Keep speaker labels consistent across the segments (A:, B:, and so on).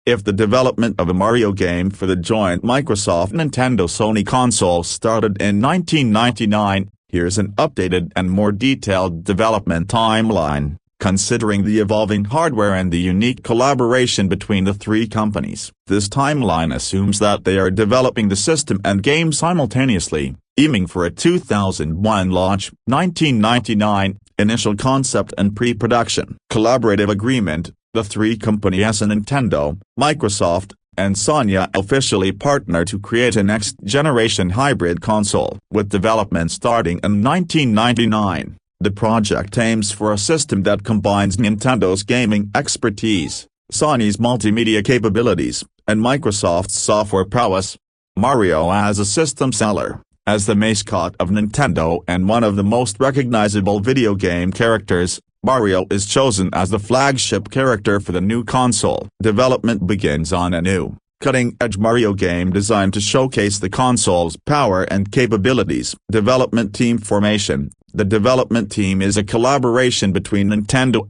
A: if the development of a Mario game for the joint Microsoft-Nintendo-Sony console started in 1999, here's an updated and more detailed development timeline, considering the evolving hardware and the unique collaboration between the three companies. This timeline assumes that they are developing the system and game simultaneously, aiming for a 2001 launch, 1999, initial concept and pre-production. Collaborative agreement: the three companies Nintendo, Microsoft, and Sony officially partner to create a next-generation hybrid console. With development starting in 1999, the project aims for a system that combines Nintendo's gaming expertise, Sony's multimedia capabilities, and Microsoft's software prowess. Mario as a system seller. As the mascot of Nintendo and one of the most recognizable video game characters, Mario is chosen as the flagship character for the new console. Development begins on a new, cutting-edge Mario game designed to showcase the console's power and capabilities. Development team formation: the development team is a collaboration between Nintendo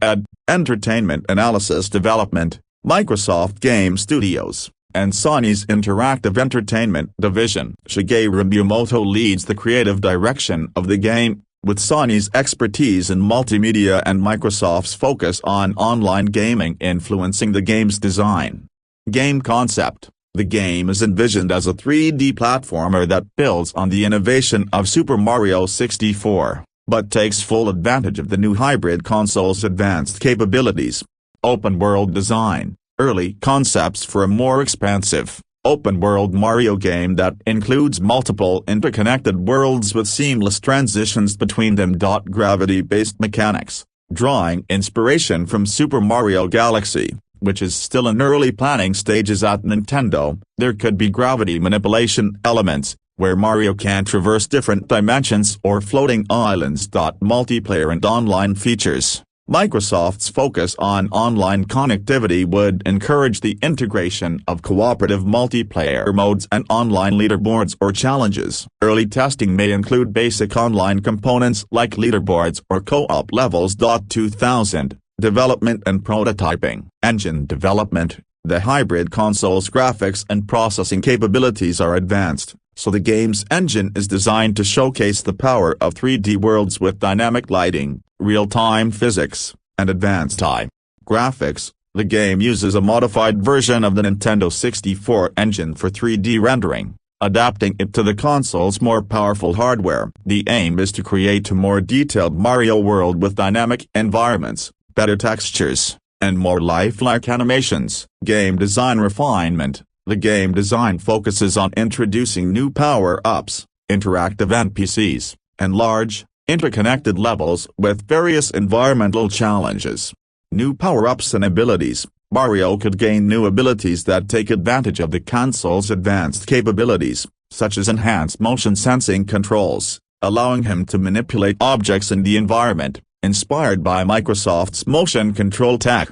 A: Entertainment Analysis Development, Microsoft Game Studios, and Sony's Interactive Entertainment division. Shigeru Miyamoto leads the creative direction of the game, with Sony's expertise in multimedia and Microsoft's focus on online gaming influencing the game's design. Game concept: the game is envisioned as a 3D platformer that builds on the innovation of Super Mario 64, but takes full advantage of the new hybrid console's advanced capabilities. Open-world design: early concepts for a more expansive, open-world Mario game that includes multiple interconnected worlds with seamless transitions between them. Gravity-based mechanics: drawing inspiration from Super Mario Galaxy, which is still in early planning stages at Nintendo, there could be gravity manipulation elements, where Mario can traverse different dimensions or floating islands. Multiplayer and online features: Microsoft's focus on online connectivity would encourage the integration of cooperative multiplayer modes and online leaderboards or challenges. Early testing may include basic online components like leaderboards or co-op levels. 2000, development and prototyping. Engine development: the hybrid console's graphics and processing capabilities are advanced, so the game's engine is designed to showcase the power of 3D worlds with dynamic lighting, real-time physics, and advanced eye graphics. The game uses a modified version of the Nintendo 64 engine for 3D rendering, adapting it to the console's more powerful hardware. The aim is to create a more detailed Mario world with dynamic environments, better textures, and more lifelike animations. Game design refinement: the game design focuses on introducing new power-ups, interactive NPCs, and large, interconnected levels with various environmental challenges. New power-ups and abilities: Mario could gain new abilities that take advantage of the console's advanced capabilities, such as enhanced motion sensing controls, allowing him to manipulate objects in the environment, inspired by Microsoft's motion control tech.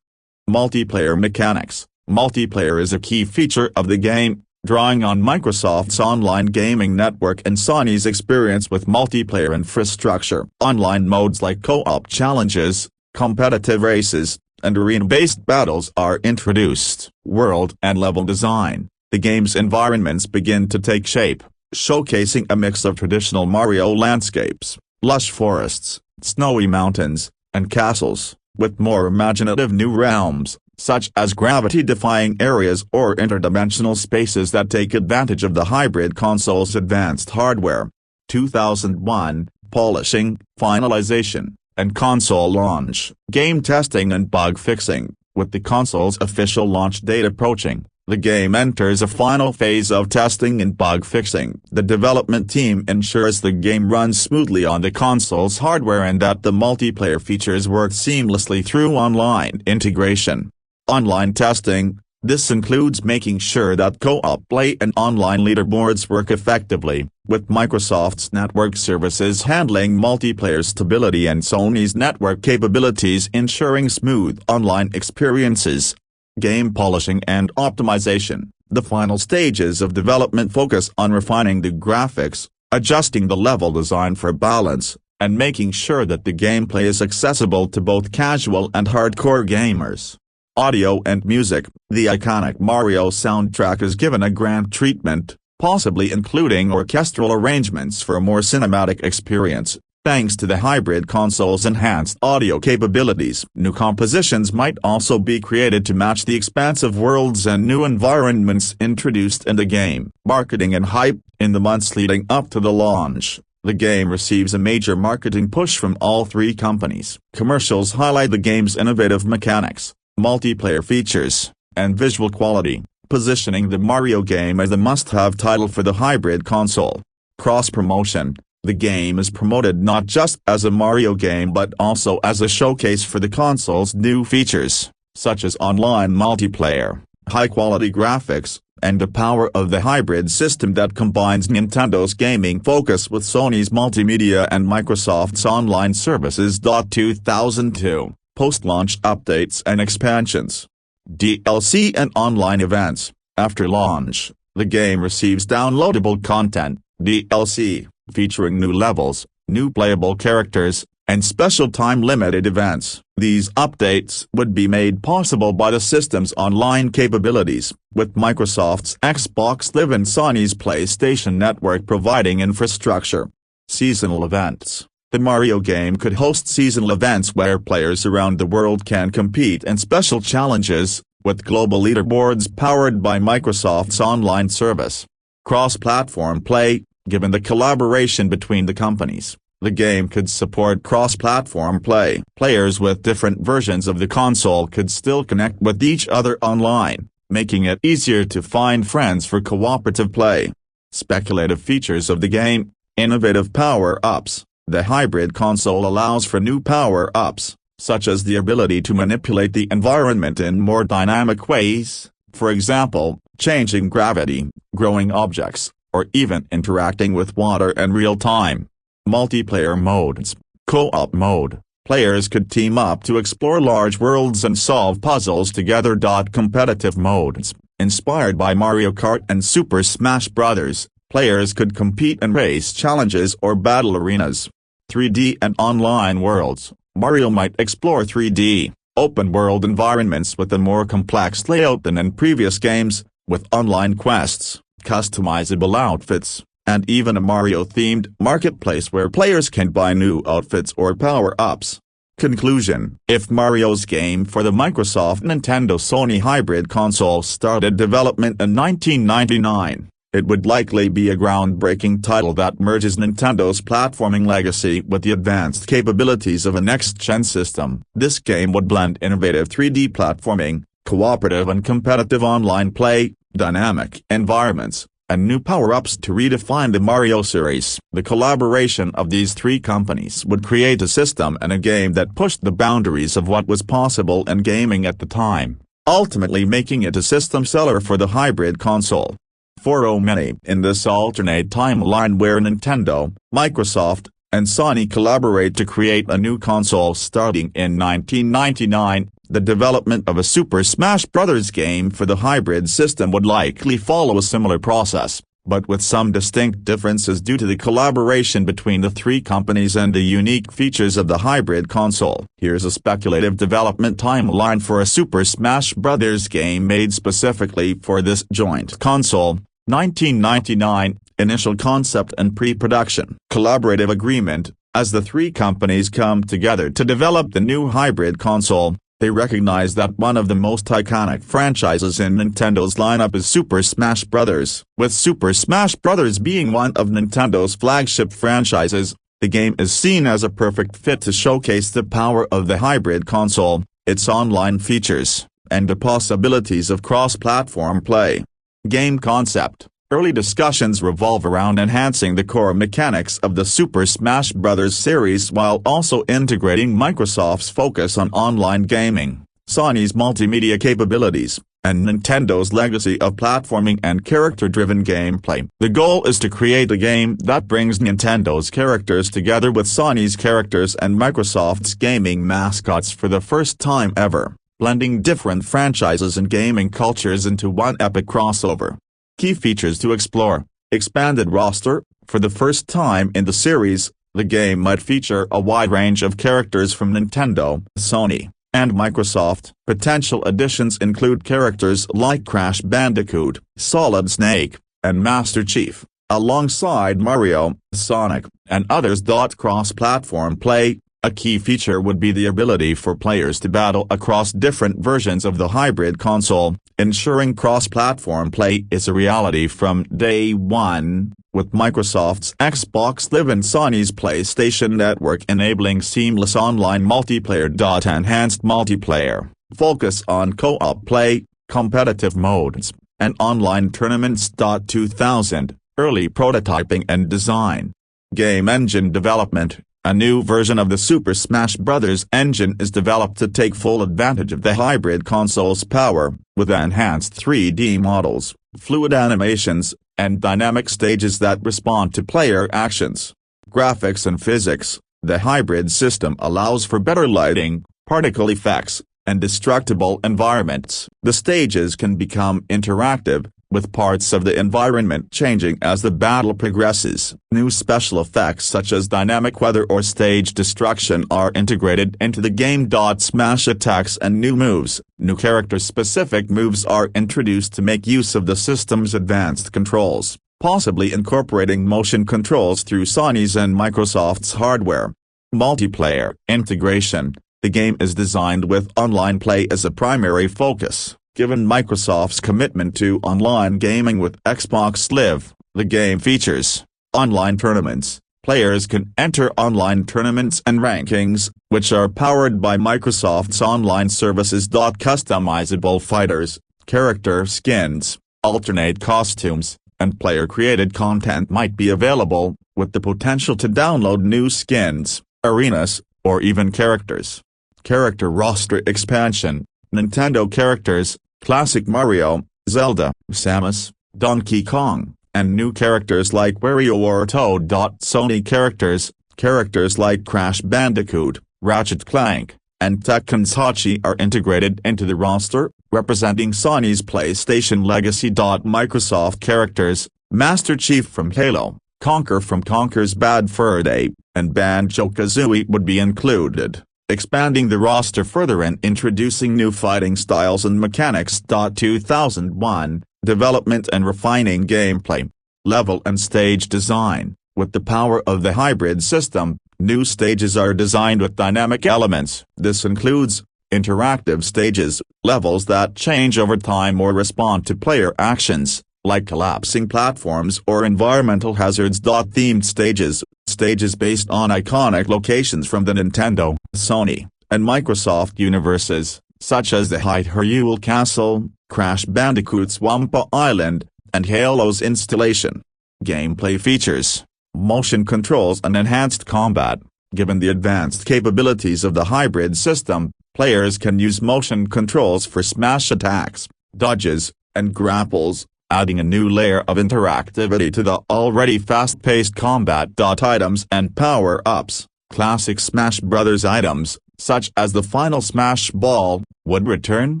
A: Multiplayer mechanics: multiplayer is a key feature of the game, drawing on Microsoft's online gaming network and Sony's experience with multiplayer infrastructure. Online modes like co-op challenges, competitive races, and arena-based battles are introduced. World and level design: the game's environments begin to take shape, showcasing a mix of traditional Mario landscapes, lush forests, snowy mountains, and castles, with more imaginative new realms, such as gravity-defying areas or interdimensional spaces that take advantage of the hybrid console's advanced hardware. 2001, polishing, finalization, and console launch. Game testing and bug fixing: with the console's official launch date approaching, the game enters a final phase of testing and bug fixing. The development team ensures the game runs smoothly on the console's hardware and that the multiplayer features work seamlessly through online integration. Online testing: this includes making sure that co-op play and online leaderboards work effectively, with Microsoft's network services handling multiplayer stability and Sony's network capabilities ensuring smooth online experiences. Game polishing and optimization: the final stages of development focus on refining the graphics, adjusting the level design for balance, and making sure that the gameplay is accessible to both casual and hardcore gamers. Audio and music. The iconic Mario soundtrack is given a grand treatment, possibly including orchestral arrangements for a more cinematic experience. Thanks to the hybrid console's enhanced audio capabilities, new compositions might also be created to match the expansive worlds and new environments introduced in the game. Marketing and hype. In the months leading up to the launch, the game receives a major marketing push from all three companies. Commercials highlight the game's innovative mechanics, multiplayer features, and visual quality, positioning the Mario game as a must-have title for the hybrid console. Cross-promotion. The game is promoted not just as a Mario game but also as a showcase for the console's new features, such as online multiplayer, high-quality graphics, and the power of the hybrid system that combines Nintendo's gaming focus with Sony's multimedia and Microsoft's online services. 2002, post-launch updates and expansions. DLC and online events. After launch, the game receives downloadable content, DLC, featuring new levels, new playable characters, and special time-limited events. These updates would be made possible by the system's online capabilities, with Microsoft's Xbox Live and Sony's PlayStation Network providing infrastructure. Seasonal events. The Mario game could host seasonal events where players around the world can compete in special challenges, with global leaderboards powered by Microsoft's online service. Cross-platform play. Given the collaboration between the companies, the game could support cross-platform play. Players with different versions of the console could still connect with each other online, making it easier to find friends for cooperative play. Speculative features of the game. Innovative power-ups. The hybrid console allows for new power-ups, such as the ability to manipulate the environment in more dynamic ways, for example, changing gravity, growing objects, or even interacting with water in real time. Multiplayer modes. Co-op mode. Players could team up to explore large worlds and solve puzzles together. Competitive modes. Inspired by Mario Kart and Super Smash Bros., players could compete in race challenges or battle arenas. 3D and online worlds. Mario might explore 3D, open-world environments with a more complex layout than in previous games, with online quests, customizable outfits, and even a Mario-themed marketplace where players can buy new outfits or power-ups. Conclusion. If Mario's game for the Microsoft-Nintendo-Sony hybrid console started development in 1999, it would likely be a groundbreaking title that merges Nintendo's platforming legacy with the advanced capabilities of a next-gen system. This game would blend innovative 3D platforming, cooperative and competitive online play, dynamic environments, and new power-ups to redefine the Mario series. The collaboration of these three companies would create a system and a game that pushed the boundaries of what was possible in gaming at the time, ultimately making it a system seller for the hybrid console. For many in this alternate timeline where Nintendo, Microsoft, and Sony collaborate to create a new console starting in 1999, the development of a Super Smash Bros. Game for the hybrid system would likely follow a similar process, but with some distinct differences due to the collaboration between the three companies and the unique features of the hybrid console. Here's a speculative development timeline for a Super Smash Bros. Game made specifically for this joint console. 1999, initial concept and pre-production. Collaborative agreement. As the three companies come together to develop the new hybrid console, they recognize that one of the most iconic franchises in Nintendo's lineup is Super Smash Bros. With Super Smash Bros. Being one of Nintendo's flagship franchises, the game is seen as a perfect fit to showcase the power of the hybrid console, its online features, and the possibilities of cross-platform play. Game concept. Early discussions revolve around enhancing the core mechanics of the Super Smash Bros. Series while also integrating Microsoft's focus on online gaming, Sony's multimedia capabilities, and Nintendo's legacy of platforming and character-driven gameplay. The goal is to create a game that brings Nintendo's characters together with Sony's characters and Microsoft's gaming mascots for the first time ever, blending different franchises and gaming cultures into one epic crossover. Key features to explore. Expanded roster. For the first time in the series, the game might feature a wide range of characters from Nintendo, Sony, and Microsoft. Potential additions include characters like Crash Bandicoot, Solid Snake, and Master Chief, alongside Mario, Sonic, and others. Cross-platform play. A key feature would be the ability for players to battle across different versions of the hybrid console, ensuring cross-platform play is a reality from day one, with Microsoft's Xbox Live and Sony's PlayStation Network enabling seamless online multiplayer. Enhanced multiplayer, focus on co-op play, competitive modes, and online tournaments. 2000, early prototyping and design. Game engine development. A new version of the Super Smash Bros. Engine is developed to take full advantage of the hybrid console's power, with enhanced 3D models, fluid animations, and dynamic stages that respond to player actions. Graphics and physics. The hybrid system allows for better lighting, particle effects, and destructible environments. The stages can become interactive, with parts of the environment changing as the battle progresses. New special effects such as dynamic weather or stage destruction are integrated into the game. Smash attacks and new moves. New character-specific moves are introduced to make use of the system's advanced controls, possibly incorporating motion controls through Sony's and Microsoft's hardware. Multiplayer integration. The game is designed with online play as a primary focus. Given Microsoft's commitment to online gaming with Xbox Live, the game features online tournaments. Players can enter online tournaments and rankings, which are powered by Microsoft's online services. Customizable fighters, character skins, alternate costumes, and player-created content might be available, with the potential to download new skins, arenas, or even characters. Character roster expansion. Nintendo characters, classic Mario, Zelda, Samus, Donkey Kong, and new characters like Wario or Toad. Sony characters, characters like Crash Bandicoot, Ratchet Clank, and Tekken's Hachi are integrated into the roster, representing Sony's PlayStation legacy. Microsoft characters, Master Chief from Halo, Conker from Conker's Bad Fur Day, and Banjo-Kazooie would be included, expanding the roster further and introducing new fighting styles and mechanics. 2001, development and refining gameplay, level and stage design. With the power of the hybrid system, new stages are designed with dynamic elements. This includes interactive stages, levels that change over time or respond to player actions, like collapsing platforms or environmental hazards. Themed stages, stages based on iconic locations from the Nintendo, Sony, and Microsoft universes, such as the Hyrule Castle, Crash Bandicoot's Wampa Island, and Halo's installation. Gameplay features, motion controls and enhanced combat. Given the advanced capabilities of the hybrid system, players can use motion controls for smash attacks, dodges, and grapples, adding a new layer of interactivity to the already fast-paced combat. Items and power-ups. Classic Smash Bros. Items, such as the final Smash Ball, would return,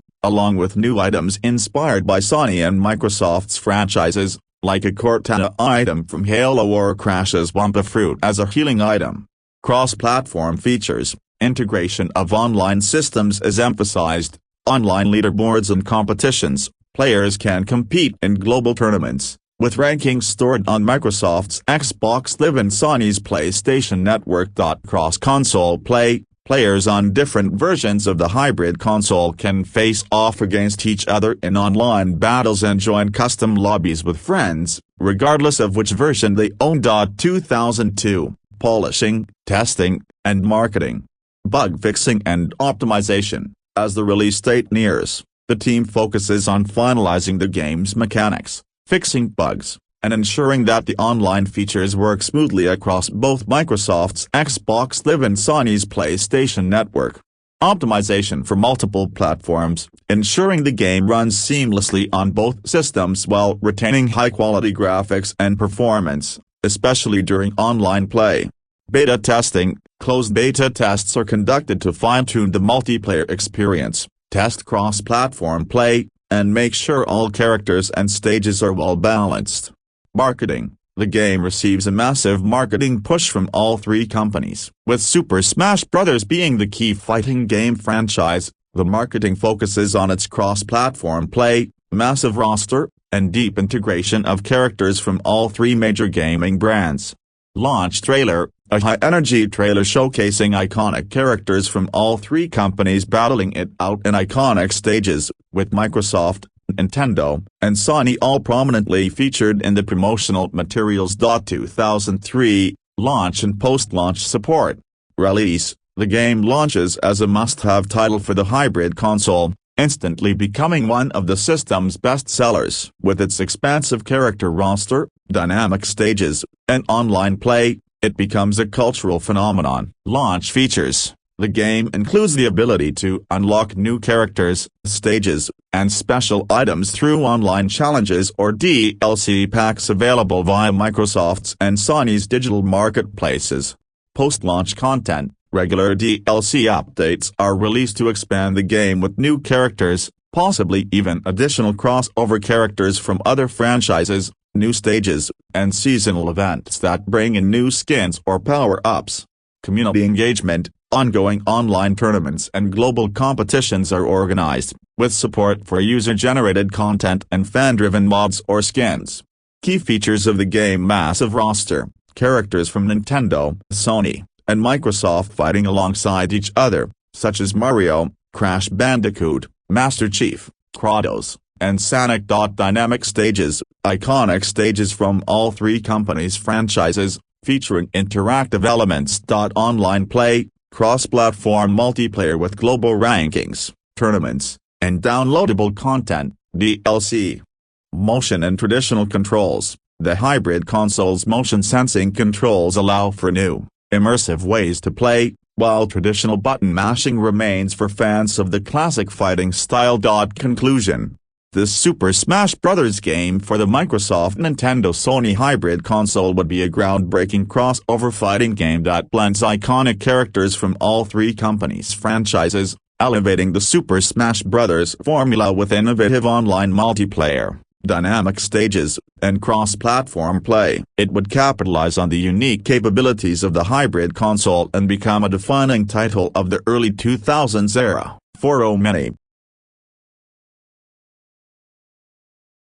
A: along with new items inspired by Sony and Microsoft's franchises, like a Cortana item from Halo or Crash's Wampa Fruit as a healing item. Cross-platform features. Integration of online systems is emphasized. Online leaderboards and competitions. Players can compete in global tournaments, with rankings stored on Microsoft's Xbox Live and Sony's PlayStation Network. Cross-console play. Players on different versions of the hybrid console can face off against each other in online battles and join custom lobbies with friends, regardless of which version they own. 2002, polishing, testing, and marketing. Bug fixing and optimization. As the release date nears, the team focuses on finalizing the game's mechanics, fixing bugs, and ensuring that the online features work smoothly across both Microsoft's Xbox Live and Sony's PlayStation Network. Optimization for multiple platforms, ensuring the game runs seamlessly on both systems while retaining high-quality graphics and performance, especially during online play. Beta testing. Closed beta tests are conducted to fine-tune the multiplayer experience, test cross-platform play, and make sure all characters and stages are well balanced. Marketing. the game receives a massive marketing push from all three companies. With Super Smash Bros. Being the key fighting game franchise, the marketing focuses on its cross-platform play, massive roster, and deep integration of characters from all three major gaming brands. Launch trailer: a high-energy trailer showcasing iconic characters from all three companies battling it out in iconic stages, with Microsoft, Nintendo, and Sony all prominently featured in the promotional materials. 2003, launch and post-launch support. Release: the game launches as a must-have title for the hybrid console, instantly becoming one of the system's best sellers. With its expansive character roster, dynamic stages, and online play, it becomes a cultural phenomenon. Launch features: the game includes the ability to unlock new characters, stages, and special items through online challenges or DLC packs available via Microsoft's and Sony's digital marketplaces. Post-launch content: regular DLC updates are released to expand the game with new characters, possibly even additional crossover characters from other franchises, new stages, and seasonal events that bring in new skins or power-ups. Community engagement: ongoing online tournaments and global competitions are organized, with support for user-generated content and fan-driven mods or skins. Key features of the game: massive roster, characters from Nintendo, Sony, and Microsoft fighting alongside each other, such as Mario, Crash Bandicoot, Master Chief, Kratos, and Sonic. Dynamic stages: iconic stages from all three companies' franchises, featuring interactive elements. Online play: cross-platform multiplayer with global rankings, tournaments, and downloadable content, DLC. Motion and traditional controls: the hybrid console's motion sensing controls allow for new, immersive ways to play, while traditional button mashing remains for fans of the classic fighting style. Conclusion: this Super Smash Bros. Game for the Microsoft-Nintendo-Sony hybrid console would be a groundbreaking crossover fighting game that blends iconic characters from all three companies' franchises, elevating the Super Smash Bros. Formula with innovative online multiplayer, dynamic stages, and cross-platform play. It would capitalize on the unique capabilities of the hybrid console and become a defining title of the early 2000s era. For many,